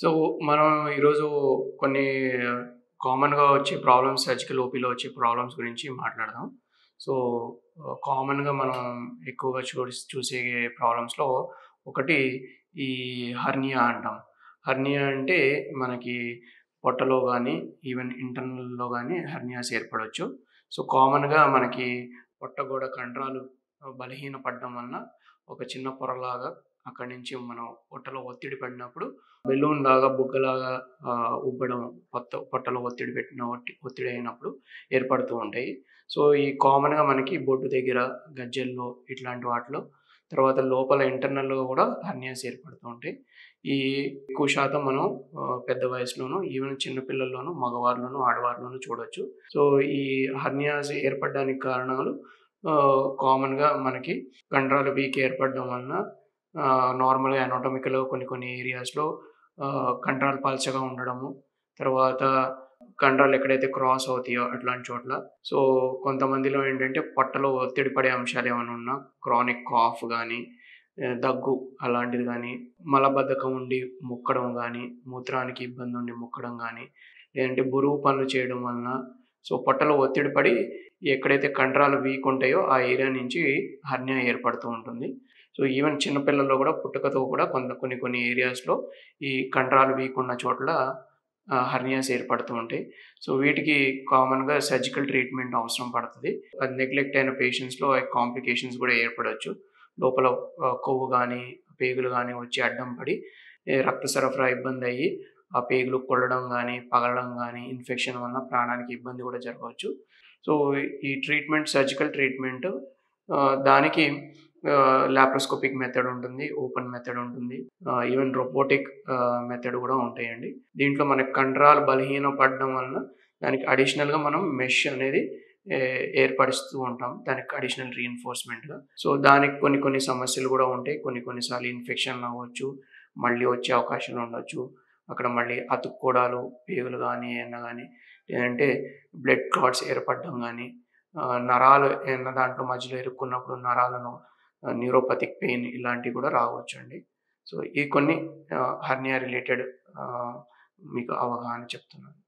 So, మనం ఈరోజు కొన్ని కామన్‌గా వచ్చే ప్రాబ్లమ్స్ సర్జికల్ ఓపీలో వచ్చే ప్రాబ్లమ్స్ గురించి మాట్లాడదాం. సో, కామన్‌గా మనం ఎక్కువగా చూసే ప్రాబ్లమ్స్‌లో ఒకటి ఈ హెర్నియా అంటాం. హెర్నియా అంటే మనకి పొట్టలో గాని, ఈవెన్ ఇంటర్నల్‌లో గాని హెర్నియాస్ ఏర్పడొచ్చు. సో, కామన్‌గా మనకి పొట్ట గోడ కండరాలు బలహీనపడడం వలన ఒక చిన్న పొరలాగా అక్కడి నుంచి మనం పొట్టలో ఒత్తిడి పడినప్పుడు బెలూన్‌లాగా, బుగ్గలాగా ఉబ్బడం, పొట్టలో ఒత్తిడి పెట్టిన ఒత్తిడి అయినప్పుడు ఏర్పడుతూ ఉంటాయి. సో, ఈ కామన్‌గా మనకి బొడ్డు దగ్గర, గజ్జెల్లో ఇట్లాంటి వాటిలో, తర్వాత లోపల ఇంటర్నల్‌లో గూడా హెర్నియాస్ ఏర్పడుతూ ఉంటాయి. ఈ ఎక్కువ శాతం మనం పెద్ద వయసులోను, ఈవెన్ చిన్న పిల్లల్లోను, మగవారిలోను, ఆడవారిలోను చూడొచ్చు. సో, ఈ హెర్నియాస్ ఏర్పడడానికి కారణాలు కామన్‌గా మనకి కండరాలు వీక్ ఏర్పడడం వలన నార్మల్‌గా అనాటమికల్‌గా కొన్ని కొన్ని ఏరియాస్‌లో కండరాలు పలచగా ఉండడము, తర్వాత కండరాలు ఎక్కడైతే క్రాస్ అవుతాయో అట్లాంటి చోట్ల. సో, కొంతమందిలో ఏంటంటే పొట్టలో ఒత్తిడి పడే అంశాలేమన్నా ఉన్నా క్రానిక్ కాఫ్ గాని, దగ్గు అలాంటిది గాని, మలబద్ధకం ఉండి ముక్కడం గాని, మూత్రానికి ఇబ్బందుండి ముక్కడం గాని, లేదంటే బరువు పనులు చేయడం వలన సో, పొట్టలో ఒత్తిడి పడి ఎక్కడైతే కండరాలు వీక్ ఉంటాయో ఆ ఏరియా నుంచి హెర్నియా ఏర్పడుతూ ఉంటుంది. సో, ఈవెన్ చిన్న పిల్లల్లో గూడా పుట్టుకతో కూడా కొన్ని కొన్ని ఏరియాస్‌లో ఈ కండరాలు వీక్ ఉన్న చోట్ల హెర్నియాస్ ఏర్పడుతూ ఉంటాయి. సో, వీటికి కామన్‌గా సర్జికల్ ట్రీట్‌మెంట్ అవసరం పడతది. అది నెగ్లెక్ట్ అయిన పేషెంట్స్‌లో కాంప్లికేషన్స్ గూడా ఏర్పడొచ్చు. లోపల కొవ్వు గాని, పేగులు గాని వచ్చి అడ్డం పడి రక్త సరఫరా ఇబ్బందయ్యి, ఆ పేగులు పొల్లడం గాని, పగలడం గాని, ఇన్ఫెక్షన్ వలన ప్రాణానికి ఇబ్బంది గూడా జరగవచ్చు. సో, ఈ ట్రీట్మెంట్ సర్జికల్ ట్రీట్మెంట్ దానికి లాప్రోస్కోపిక్ మెథడ్ ఉంటుంది. ఓపెన్ మెథడ్ ఉంటుంది. ఈవెన్ రోబోటిక్ మెథడ్ గూడా ఉంటాయండి. దీంట్లో మనకి కండరాలు బలహీనపడడం వలన దానికి అడిషనల్‌గా మనం మెష్ అనేది ఏర్పరుస్తూ ఉంటాం. దానికి అడిషనల్ రీఇన్ఫోర్స్‌మెంట్‌గా. సో, దానికి కొన్ని కొన్ని సమస్యలు గూడా ఉంటాయి. కొన్ని కొన్ని సార్లు ఇన్ఫెక్షన్ అవ్వచ్చు. మళ్ళీ వచ్చే అవకాశాలు ఉండొచ్చు. అక్కడ మళ్ళీ అతుక్కోవడాలు, పేగులు గాని, ఏమన్నా గాని, లేదంటే బ్లడ్ క్లాట్స్ ఏర్పడడం గాని, నరాలు ఏమన్నా దాంట్లో మధ్యలో ఇరుక్కున్నప్పుడు నరాలను న్యూరోపతిక్ పెయిన్ ఇలాంటివి కూడా రావచ్చండి. సో, ఈ కొన్ని హెర్నియా రిలేటెడ్ ఆహ్, మీకు అవగాహన చెప్తున్నాను.